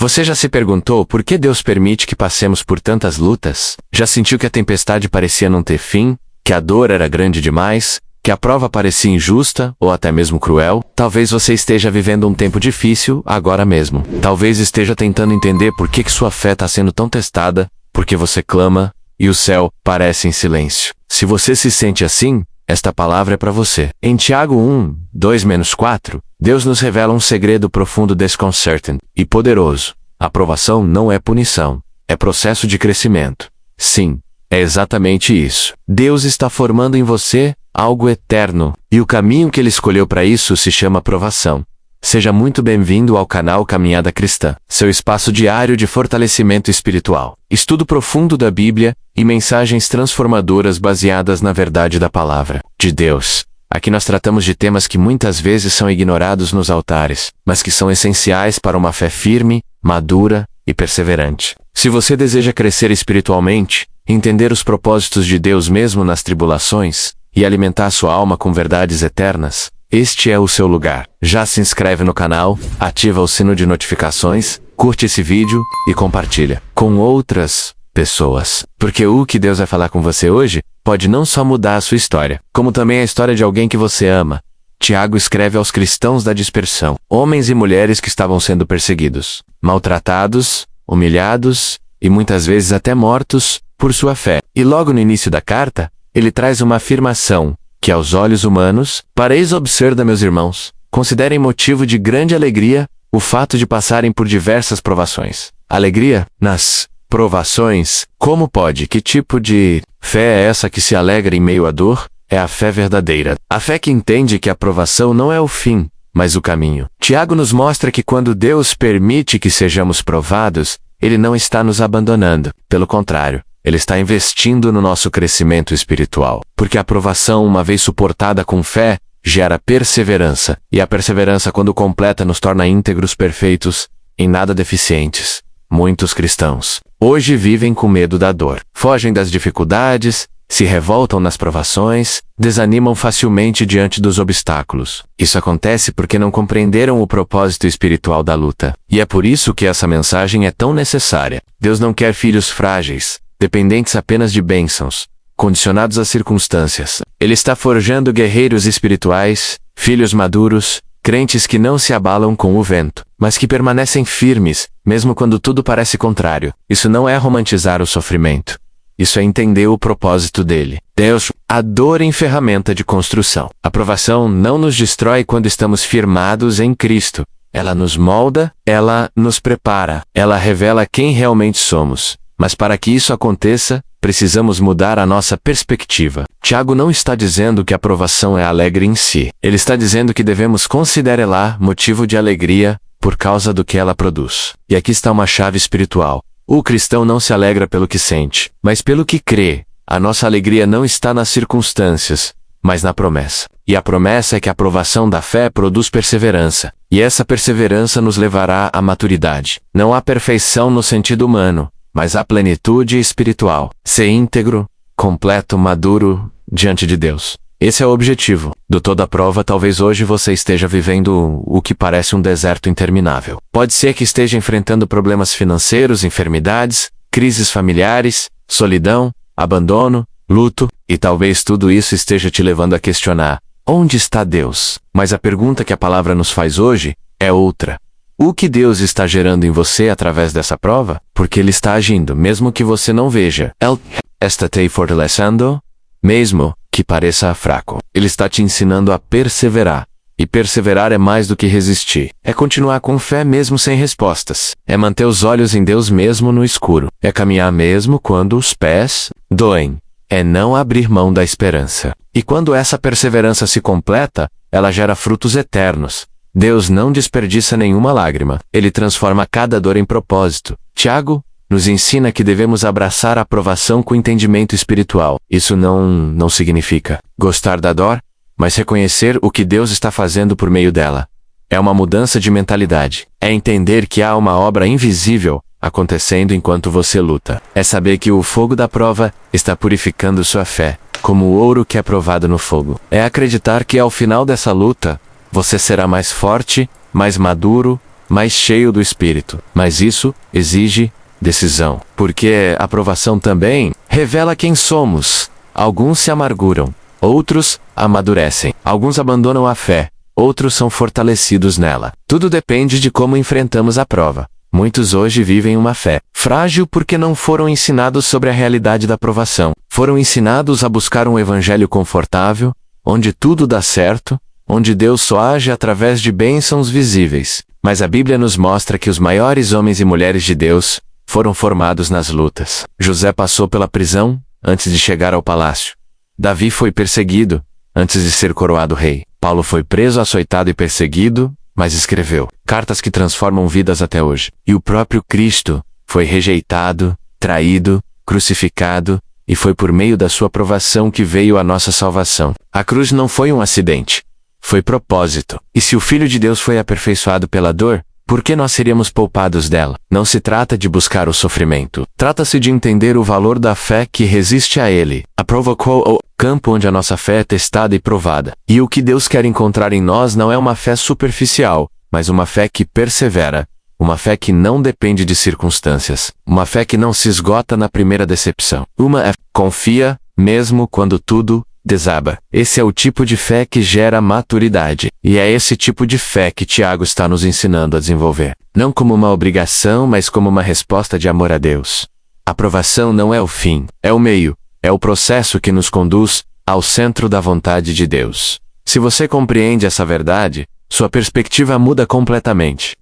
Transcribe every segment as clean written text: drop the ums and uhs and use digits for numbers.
Você já se perguntou por que Deus permite que passemos por tantas lutas? Já sentiu que a tempestade parecia não ter fim? Que a dor era grande demais? Que a prova parecia injusta ou até mesmo cruel? Talvez você esteja vivendo um tempo difícil agora mesmo. Talvez esteja tentando entender por que sua fé está sendo tão testada, porque você clama e o céu parece em silêncio. Se você se sente assim, esta palavra é para você. Em Tiago 1, 2-4, Deus nos revela um segredo profundo, desconcertante e poderoso. A provação não é punição, é processo de crescimento. Sim, é exatamente isso. Deus está formando em você algo eterno, e o caminho que Ele escolheu para isso se chama provação. Seja muito bem-vindo ao canal Caminhada Cristã, seu espaço diário de fortalecimento espiritual, estudo profundo da Bíblia e mensagens transformadoras baseadas na verdade da palavra de Deus. Aqui nós tratamos de temas que muitas vezes são ignorados nos altares, mas que são essenciais para uma fé firme, madura e perseverante. Se você deseja crescer espiritualmente, entender os propósitos de Deus mesmo nas tribulações, e alimentar sua alma com verdades eternas, este é o seu lugar. Já se inscreve no canal, ativa o sino de notificações, curte esse vídeo e compartilha com outras pessoas. Porque o que Deus vai falar com você hoje pode não só mudar a sua história, como também a história de alguém que você ama. Tiago escreve aos cristãos da dispersão, homens e mulheres que estavam sendo perseguidos, maltratados, humilhados e muitas vezes até mortos por sua fé. E logo no início da carta, ele traz uma afirmação, que aos olhos humanos, pareis observar, meus irmãos, considerem motivo de grande alegria o fato de passarem por diversas provações. Alegria nas provações? Como pode? Que tipo de fé é essa que se alegra em meio à dor? É a fé verdadeira. A fé que entende que a provação não é o fim, mas o caminho. Tiago nos mostra que quando Deus permite que sejamos provados, Ele não está nos abandonando. Pelo contrário, Ele está investindo no nosso crescimento espiritual. Porque a provação, uma vez suportada com fé, gera perseverança. E a perseverança, quando completa, nos torna íntegros, perfeitos, em nada deficientes. Muitos cristãos hoje vivem com medo da dor. Fogem das dificuldades, se revoltam nas provações, desanimam facilmente diante dos obstáculos. Isso acontece porque não compreenderam o propósito espiritual da luta. E é por isso que essa mensagem é tão necessária. Deus não quer filhos frágeis, dependentes apenas de bênçãos, condicionados às circunstâncias. Ele está forjando guerreiros espirituais, filhos maduros, crentes que não se abalam com o vento, mas que permanecem firmes, mesmo quando tudo parece contrário. Isso não é romantizar o sofrimento. Isso é entender o propósito dele. Deus, a dor em ferramenta de construção. A provação não nos destrói quando estamos firmados em Cristo. Ela nos molda, ela nos prepara, ela revela quem realmente somos. Mas para que isso aconteça, precisamos mudar a nossa perspectiva. Tiago não está dizendo que a provação é alegre em si. Ele está dizendo que devemos considerá-la motivo de alegria por causa do que ela produz. E aqui está uma chave espiritual. O cristão não se alegra pelo que sente, mas pelo que crê. A nossa alegria não está nas circunstâncias, mas na promessa. E a promessa é que a provação da fé produz perseverança. E essa perseverança nos levará à maturidade. Não há perfeição no sentido humano, mas a plenitude espiritual. Ser íntegro, completo, maduro, diante de Deus. Esse é o objetivo. Do toda a prova, talvez hoje você esteja vivendo o que parece um deserto interminável. Pode ser que esteja enfrentando problemas financeiros, enfermidades, crises familiares, solidão, abandono, luto, e talvez tudo isso esteja te levando a questionar: onde está Deus? Mas a pergunta que a palavra nos faz hoje é outra. O que Deus está gerando em você através dessa prova? Porque Ele está agindo, mesmo que você não veja. Ele está te fortalecendo, mesmo que pareça fraco. Ele está te ensinando a perseverar. E perseverar é mais do que resistir. É continuar com fé mesmo sem respostas. É manter os olhos em Deus mesmo no escuro. É caminhar mesmo quando os pés doem. É não abrir mão da esperança. E quando essa perseverança se completa, ela gera frutos eternos. Deus não desperdiça nenhuma lágrima. Ele transforma cada dor em propósito. Tiago nos ensina que devemos abraçar a provação com entendimento espiritual. Isso não significa gostar da dor, mas reconhecer o que Deus está fazendo por meio dela. É uma mudança de mentalidade. É entender que há uma obra invisível acontecendo enquanto você luta. É saber que o fogo da prova está purificando sua fé, como o ouro que é provado no fogo. É acreditar que ao final dessa luta, você será mais forte, mais maduro, mais cheio do Espírito. Mas isso exige decisão, porque a provação também revela quem somos. Alguns se amarguram, outros amadurecem. Alguns abandonam a fé, outros são fortalecidos nela. Tudo depende de como enfrentamos a prova. Muitos hoje vivem uma fé frágil porque não foram ensinados sobre a realidade da provação. Foram ensinados a buscar um evangelho confortável, onde tudo dá certo, onde Deus só age através de bênçãos visíveis. Mas a Bíblia nos mostra que os maiores homens e mulheres de Deus foram formados nas lutas. José passou pela prisão antes de chegar ao palácio. Davi foi perseguido antes de ser coroado rei. Paulo foi preso, açoitado e perseguido, mas escreveu cartas que transformam vidas até hoje. E o próprio Cristo foi rejeitado, traído, crucificado, e foi por meio da sua provação que veio a nossa salvação. A cruz não foi um acidente, foi propósito. E se o Filho de Deus foi aperfeiçoado pela dor, por que nós seríamos poupados dela? Não se trata de buscar o sofrimento. Trata-se de entender o valor da fé que resiste a ele. A prova o campo onde a nossa fé é testada e provada. E o que Deus quer encontrar em nós não é uma fé superficial, mas uma fé que persevera. Uma fé que não depende de circunstâncias. Uma fé que não se esgota na primeira decepção. Uma é confia, mesmo quando tudo desaba. Esse é o tipo de fé que gera maturidade. E é esse tipo de fé que Tiago está nos ensinando a desenvolver. Não como uma obrigação, mas como uma resposta de amor a Deus. A provação não é o fim, é o meio. É o processo que nos conduz ao centro da vontade de Deus. Se você compreende essa verdade, sua perspectiva muda completamente.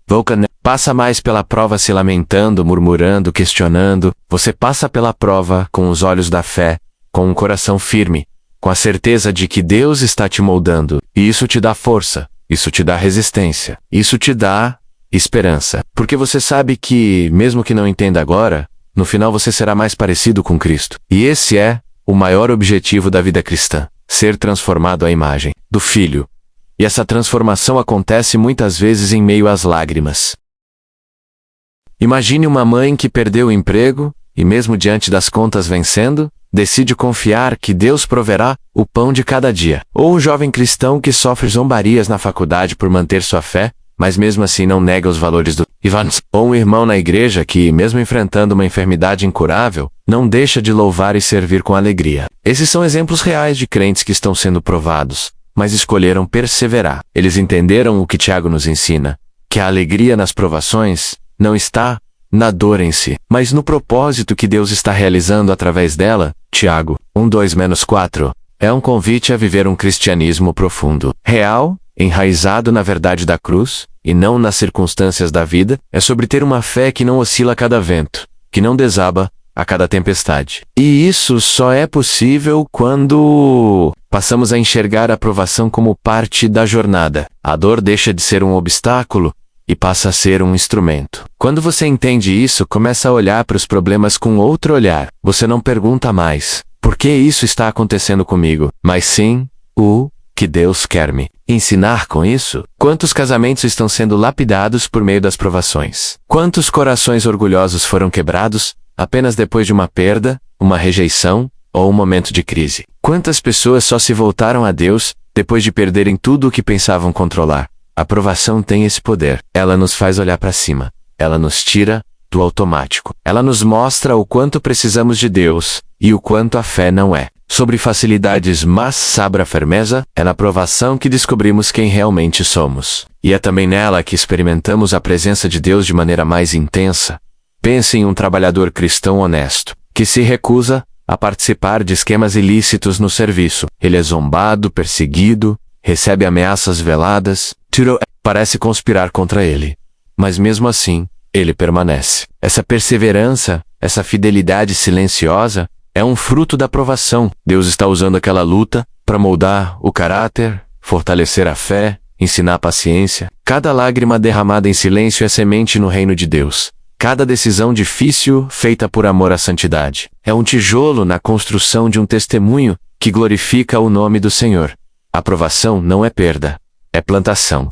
Passa mais pela prova se lamentando, murmurando, questionando. Você passa pela prova com os olhos da fé, com um coração firme, com a certeza de que Deus está te moldando. E isso te dá força, isso te dá resistência, isso te dá esperança. Porque você sabe que, mesmo que não entenda agora, no final você será mais parecido com Cristo. E esse é o maior objetivo da vida cristã: ser transformado à imagem do Filho. E essa transformação acontece muitas vezes em meio às lágrimas. Imagine uma mãe que perdeu o emprego, e mesmo diante das contas vencendo, decide confiar que Deus proverá o pão de cada dia. Ou um jovem cristão que sofre zombarias na faculdade por manter sua fé, mas mesmo assim não nega os valores do Ivans. Ou um irmão na igreja que, mesmo enfrentando uma enfermidade incurável, não deixa de louvar e servir com alegria. Esses são exemplos reais de crentes que estão sendo provados, mas escolheram perseverar. Eles entenderam o que Tiago nos ensina, que a alegria nas provações não está na dor em si, mas no propósito que Deus está realizando através dela. Tiago 1:2-4 é um convite a viver um cristianismo profundo, real, enraizado na verdade da cruz, e não nas circunstâncias da vida. É sobre ter uma fé que não oscila a cada vento, que não desaba a cada tempestade. E isso só é possível quando passamos a enxergar a provação como parte da jornada. A dor deixa de ser um obstáculo e passa a ser um instrumento. Quando você entende isso, começa a olhar para os problemas com outro olhar. Você não pergunta mais, por que isso está acontecendo comigo? Mas sim, o que Deus quer me ensinar com isso? Quantos casamentos estão sendo lapidados por meio das provações? Quantos corações orgulhosos foram quebrados apenas depois de uma perda, uma rejeição ou um momento de crise? Quantas pessoas só se voltaram a Deus depois de perderem tudo o que pensavam controlar? A provação tem esse poder. Ela nos faz olhar para cima. Ela nos tira do automático. Ela nos mostra o quanto precisamos de Deus e o quanto a fé não é sobre facilidades, mas sobre a firmeza. É na provação que descobrimos quem realmente somos. E é também nela que experimentamos a presença de Deus de maneira mais intensa. Pense em um trabalhador cristão honesto, que se recusa a participar de esquemas ilícitos no serviço. Ele é zombado, perseguido, recebe ameaças veladas, parece conspirar contra ele. Mas mesmo assim, ele permanece. Essa perseverança, essa fidelidade silenciosa, é um fruto da provação. Deus está usando aquela luta para moldar o caráter, fortalecer a fé, ensinar a paciência. Cada lágrima derramada em silêncio é semente no reino de Deus. Cada decisão difícil, feita por amor à santidade, é um tijolo na construção de um testemunho que glorifica o nome do Senhor. A provação não é perda, é plantação.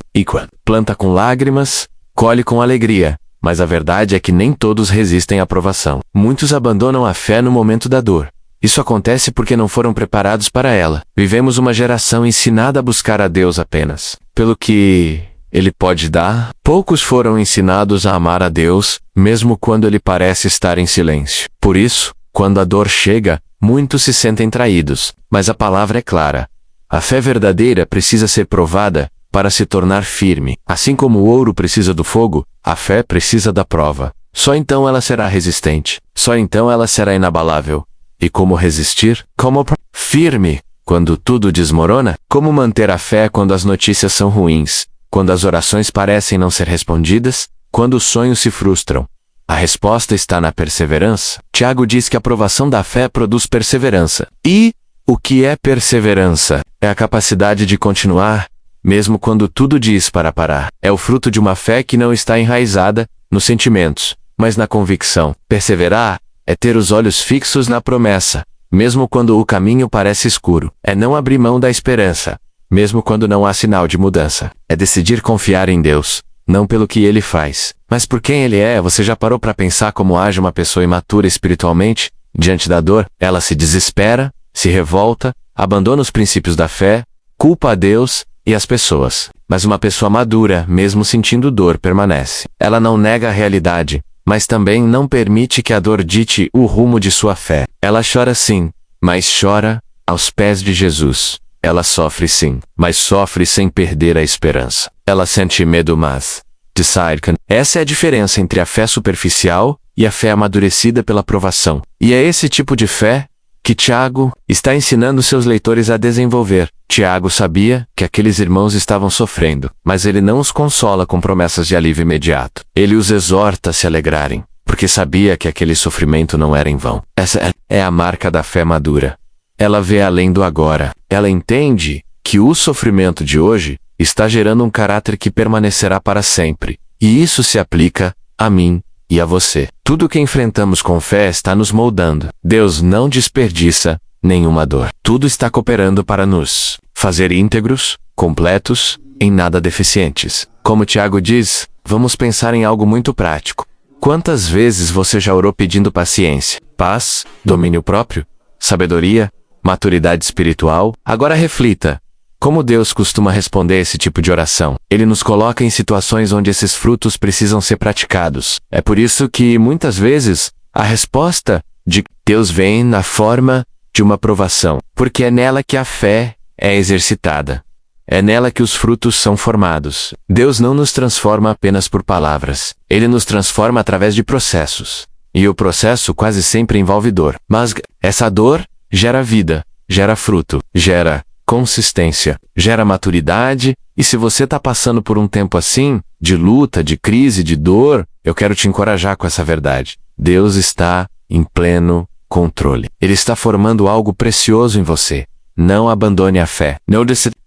Planta com lágrimas, colhe com alegria. Mas a verdade é que nem todos resistem à provação. Muitos abandonam a fé no momento da dor. Isso acontece porque não foram preparados para ela. Vivemos uma geração ensinada a buscar a Deus apenas pelo que Ele pode dar. Poucos foram ensinados a amar a Deus, mesmo quando Ele parece estar em silêncio. Por isso, quando a dor chega, muitos se sentem traídos. Mas a palavra é clara. A fé verdadeira precisa ser provada para se tornar firme. Assim como o ouro precisa do fogo, a fé precisa da prova. Só então ela será resistente. Só então ela será inabalável. E como resistir? Como firme quando tudo desmorona? Como manter a fé quando as notícias são ruins? Quando as orações parecem não ser respondidas? Quando os sonhos se frustram? A resposta está na perseverança. Tiago diz que a provação da fé produz perseverança. E o que é perseverança? É a capacidade de continuar, mesmo quando tudo diz para parar. É o fruto de uma fé que não está enraizada nos sentimentos, mas na convicção. Perseverar é ter os olhos fixos na promessa, mesmo quando o caminho parece escuro. É não abrir mão da esperança, mesmo quando não há sinal de mudança. É decidir confiar em Deus, não pelo que Ele faz, mas por quem Ele é. Você já parou para pensar como age uma pessoa imatura espiritualmente? Diante da dor, ela se desespera, se revolta, abandona os princípios da fé, culpa a Deus e as pessoas. Mas uma pessoa madura, mesmo sentindo dor, permanece. Ela não nega a realidade, mas também não permite que a dor dite o rumo de sua fé. Ela chora sim, mas chora aos pés de Jesus. Ela sofre sim, mas sofre sem perder a esperança. Ela sente medo, mas decide. Essa é a diferença entre a fé superficial e a fé amadurecida pela provação. E é esse tipo de fé que Tiago está ensinando seus leitores a desenvolver. Tiago sabia que aqueles irmãos estavam sofrendo, mas ele não os consola com promessas de alívio imediato. Ele os exorta a se alegrarem, porque sabia que aquele sofrimento não era em vão. Essa é a marca da fé madura. Ela vê além do agora. Ela entende que o sofrimento de hoje está gerando um caráter que permanecerá para sempre. E isso se aplica a mim e a você. Tudo que enfrentamos com fé está nos moldando. Deus não desperdiça nenhuma dor. Tudo está cooperando para nos fazer íntegros, completos, em nada deficientes. Como Tiago diz, vamos pensar em algo muito prático. Quantas vezes você já orou pedindo paciência, paz, domínio próprio, sabedoria, maturidade espiritual? Agora reflita. Como Deus costuma responder esse tipo de oração? Ele nos coloca em situações onde esses frutos precisam ser praticados. É por isso que, muitas vezes, a resposta de Deus vem na forma de uma provação, porque é nela que a fé é exercitada. É nela que os frutos são formados. Deus não nos transforma apenas por palavras. Ele nos transforma através de processos. E o processo quase sempre envolve dor. Mas essa dor gera vida, gera fruto, gera consistência, gera maturidade. E se você está passando por um tempo assim, de luta, de crise, de dor, eu quero te encorajar com essa verdade. Deus está em pleno controle. Ele está formando algo precioso em você. Não abandone a fé.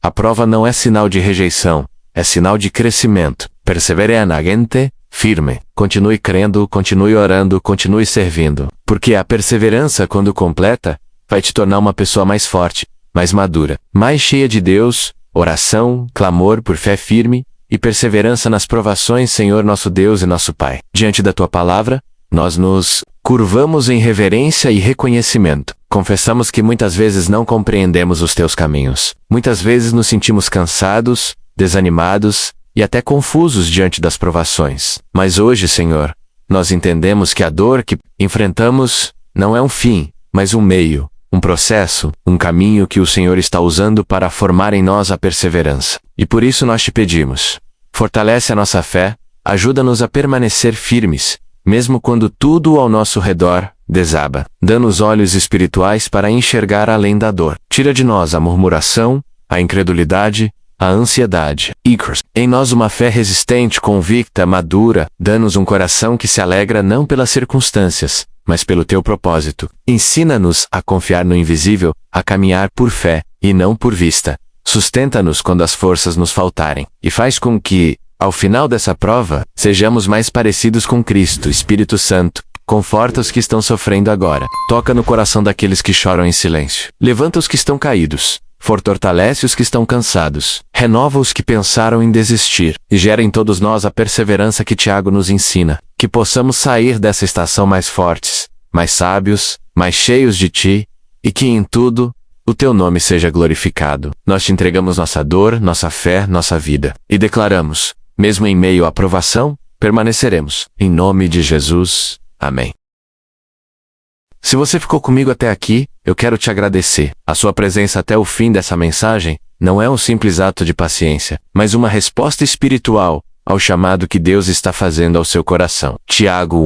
A prova não é sinal de rejeição, é sinal de crescimento. Persevere na gente, firme. Continue crendo, continue orando, continue servindo. Porque a perseverança, quando completa, vai te tornar uma pessoa mais forte, mais madura, mais cheia de Deus, oração, clamor por fé firme e perseverança nas provações, Senhor nosso Deus e nosso Pai. Diante da Tua palavra, nós nos curvamos em reverência e reconhecimento. Confessamos que muitas vezes não compreendemos os Teus caminhos. Muitas vezes nos sentimos cansados, desanimados e até confusos diante das provações. Mas hoje, Senhor, nós entendemos que a dor que enfrentamos não é um fim, mas um meio, um processo, um caminho que o Senhor está usando para formar em nós a perseverança. E por isso nós te pedimos, fortalece a nossa fé, ajuda-nos a permanecer firmes, mesmo quando tudo ao nosso redor desaba. Dá-nos olhos espirituais para enxergar além da dor. Tira de nós a murmuração, a incredulidade, a ansiedade. Em nós uma fé resistente, convicta, madura. Dá-nos um coração que se alegra não pelas circunstâncias, mas pelo Teu propósito. Ensina-nos a confiar no invisível, a caminhar por fé, e não por vista. Sustenta-nos quando as forças nos faltarem, e faz com que, ao final dessa prova, sejamos mais parecidos com Cristo. Espírito Santo, conforta os que estão sofrendo agora. Toca no coração daqueles que choram em silêncio. Levanta os que estão caídos. Fortalece os que estão cansados. Renova os que pensaram em desistir. E gera em todos nós a perseverança que Tiago nos ensina. Que possamos sair dessa estação mais fortes, mais sábios, mais cheios de Ti, e que em tudo, o teu nome seja glorificado. Nós te entregamos nossa dor, nossa fé, nossa vida. E declaramos, mesmo em meio à provação, permaneceremos. Em nome de Jesus. Amém. Se você ficou comigo até aqui, eu quero te agradecer. A sua presença até o fim dessa mensagem não é um simples ato de paciência, mas uma resposta espiritual ao chamado que Deus está fazendo ao seu coração. Tiago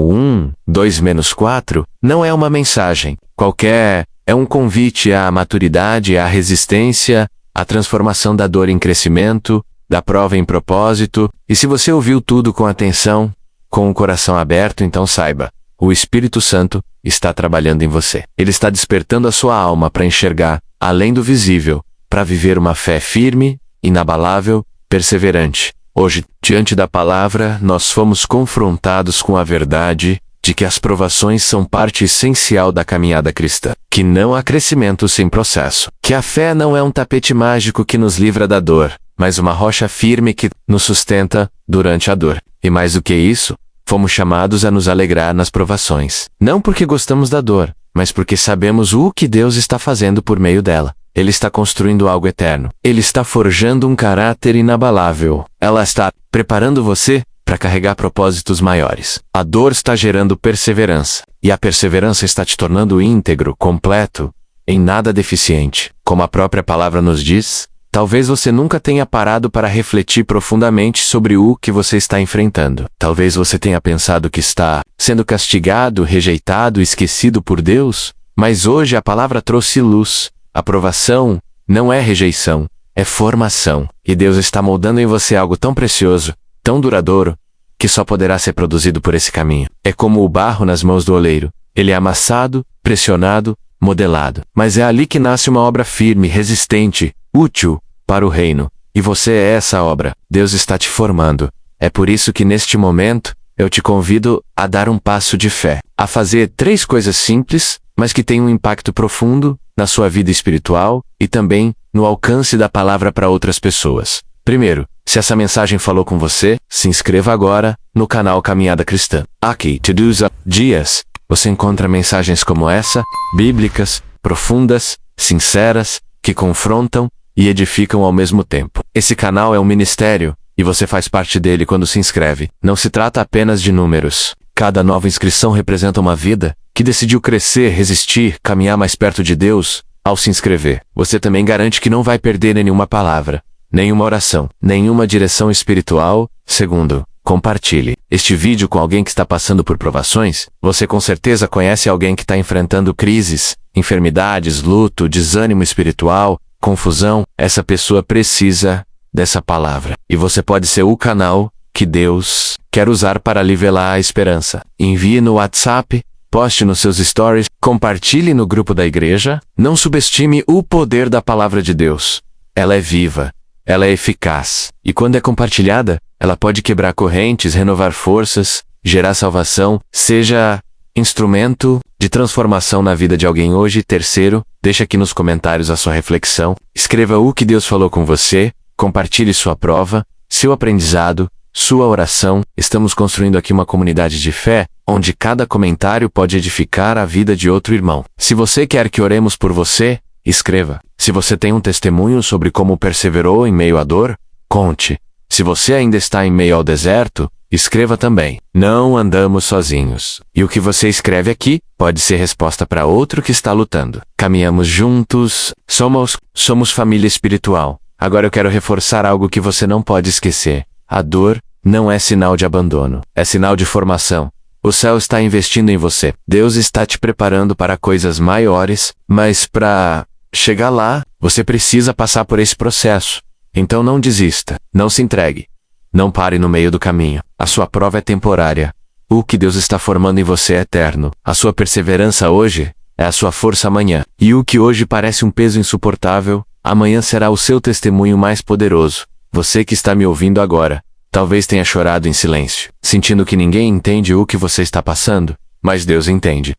1:2-4 não é uma mensagem qualquer, é um convite à maturidade, à resistência, à transformação da dor em crescimento, da prova em propósito. E se você ouviu tudo com atenção, com o coração aberto, então saiba, o Espírito Santo está trabalhando em você. Ele está despertando a sua alma para enxergar além do visível, para viver uma fé firme, inabalável, perseverante. Hoje, diante da palavra, nós fomos confrontados com a verdade de que as provações são parte essencial da caminhada cristã, que não há crescimento sem processo, que a fé não é um tapete mágico que nos livra da dor, mas uma rocha firme que nos sustenta durante a dor. E mais do que isso, fomos chamados a nos alegrar nas provações. Não porque gostamos da dor, mas porque sabemos o que Deus está fazendo por meio dela. Ele está construindo algo eterno. Ele está forjando um caráter inabalável. Ela está preparando você para carregar propósitos maiores. A dor está gerando perseverança. E a perseverança está te tornando íntegro, completo, em nada deficiente. Como a própria palavra nos diz, talvez você nunca tenha parado para refletir profundamente sobre o que você está enfrentando. Talvez você tenha pensado que está sendo castigado, rejeitado, esquecido por Deus, mas hoje a palavra trouxe luz. Aprovação não é rejeição, é formação. E Deus está moldando em você algo tão precioso, tão duradouro, que só poderá ser produzido por esse caminho. É como o barro nas mãos do oleiro. Ele é amassado, pressionado, modelado. Mas é ali que nasce uma obra firme, resistente, útil para o reino. E você é essa obra. Deus está te formando. É por isso que neste momento, eu te convido a dar um passo de fé. A fazer 3 coisas simples, mas que têm um impacto profundo na sua vida espiritual e também no alcance da palavra para outras pessoas. Primeiro, se essa mensagem falou com você, se inscreva agora no canal Caminhada Cristã. Aqui, To-Dos Dias, você encontra mensagens como essa, bíblicas, profundas, sinceras, que confrontam e edificam ao mesmo tempo. Esse canal é um ministério, e você faz parte dele quando se inscreve. Não se trata apenas de números. Cada nova inscrição representa uma vida que decidiu crescer, resistir, caminhar mais perto de Deus ao se inscrever. Você também garante que não vai perder nenhuma palavra, nenhuma oração, nenhuma direção espiritual. Segundo, compartilhe este vídeo com alguém que está passando por provações. Você com certeza conhece alguém que está enfrentando crises, enfermidades, luto, desânimo espiritual, confusão. Essa pessoa precisa dessa palavra. E você pode ser o canal que Deus quer usar para nivelar a esperança. Envie no WhatsApp, poste nos seus stories, compartilhe no grupo da igreja. Não subestime o poder da palavra de Deus. Ela é viva, ela é eficaz. E quando é compartilhada, ela pode quebrar correntes, renovar forças, gerar salvação. Seja instrumento de transformação na vida de alguém hoje. Terceiro, deixa aqui nos comentários a sua reflexão. Escreva o que Deus falou com você. Compartilhe sua prova, seu aprendizado, sua oração. Estamos construindo aqui uma comunidade de fé, onde cada comentário pode edificar a vida de outro irmão. Se você quer que oremos por você, escreva. Se você tem um testemunho sobre como perseverou em meio à dor, conte. Se você ainda está em meio ao deserto, escreva também. Não andamos sozinhos. E o que você escreve aqui pode ser resposta para outro que está lutando. Caminhamos juntos, somos família espiritual. Agora eu quero reforçar algo que você não pode esquecer. A dor não é sinal de abandono, é sinal de formação. O céu está investindo em você. Deus está te preparando para coisas maiores, mas para chegar lá, você precisa passar por esse processo. Então não desista, não se entregue. Não pare no meio do caminho. A sua prova é temporária. O que Deus está formando em você é eterno. A sua perseverança hoje é a sua força amanhã. E o que hoje parece um peso insuportável, amanhã será o seu testemunho mais poderoso. Você que está me ouvindo agora, talvez tenha chorado em silêncio, sentindo que ninguém entende o que você está passando, mas Deus entende.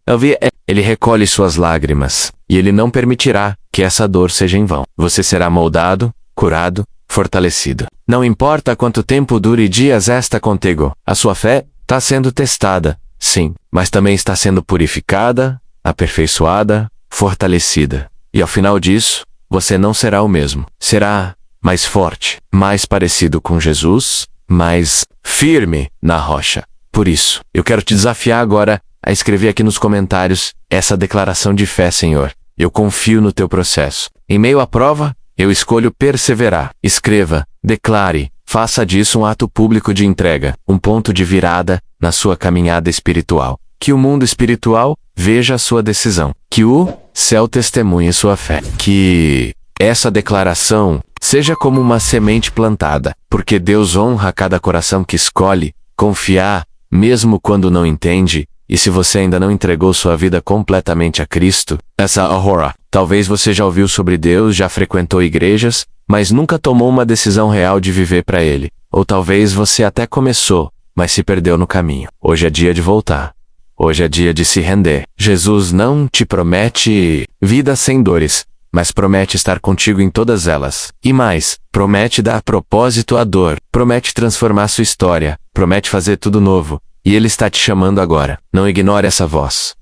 Ele recolhe suas lágrimas, e Ele não permitirá que essa dor seja em vão. Você será moldado, curado, fortalecido. Não importa quanto tempo dure dias esta contigo, a sua fé está sendo testada, sim, mas também está sendo purificada, aperfeiçoada, fortalecida. E ao final disso, você não será o mesmo. Será mais forte, mais parecido com Jesus, mais firme na rocha. Por isso, eu quero te desafiar agora a escrever aqui nos comentários essa declaração de fé, Senhor. Eu confio no teu processo. Em meio à prova, eu escolho perseverar. Escreva, declare, faça disso um ato público de entrega, um ponto de virada na sua caminhada espiritual. Que o mundo espiritual veja a sua decisão. Que o céu testemunhe sua fé. Que essa declaração seja como uma semente plantada, porque Deus honra cada coração que escolhe confiar, mesmo quando não entende. E se você ainda não entregou sua vida completamente a Cristo, essa Aurora, talvez você já ouviu sobre Deus, já frequentou igrejas, mas nunca tomou uma decisão real de viver para Ele. Ou talvez você até começou, mas se perdeu no caminho. Hoje é dia de voltar. Hoje é dia de se render. Jesus não te promete vida sem dores, mas promete estar contigo em todas elas. E mais, promete dar propósito à dor, promete transformar sua história, promete fazer tudo novo. E Ele está te chamando agora. Não ignore essa voz.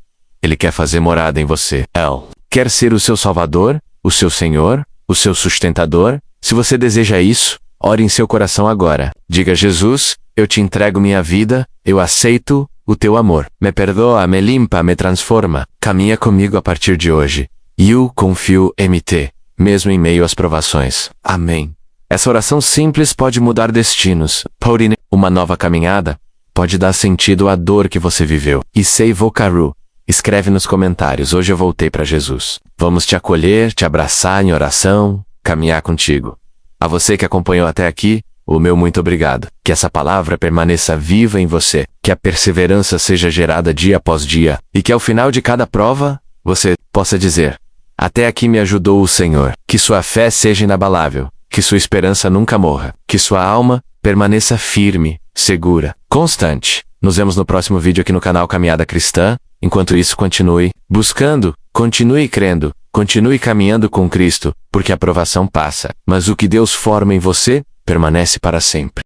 Ele quer fazer morada em você. Ele quer ser o seu Salvador, o seu Senhor, o seu sustentador. Se você deseja isso, ore em seu coração agora. Diga: Jesus, eu te entrego minha vida, eu aceito o teu amor. Me perdoa, me limpa, me transforma. Caminha comigo a partir de hoje. E eu confio em ti, mesmo em meio às provações. Amém. Essa oração simples pode mudar destinos. Porém, uma nova caminhada pode dar sentido à dor que você viveu. E sei vocaru. Escreve nos comentários: hoje eu voltei para Jesus. Vamos te acolher, te abraçar em oração, caminhar contigo. A você que acompanhou até aqui, o meu muito obrigado. Que essa palavra permaneça viva em você, que a perseverança seja gerada dia após dia, e que ao final de cada prova, você possa dizer: até aqui me ajudou o Senhor. Que sua fé seja inabalável, que sua esperança nunca morra, que sua alma permaneça firme, segura, constante. Nos vemos no próximo vídeo aqui no canal Caminhada Cristã. Enquanto isso, continue buscando, continue crendo, continue caminhando com Cristo, porque a provação passa, mas o que Deus forma em você permanece para sempre.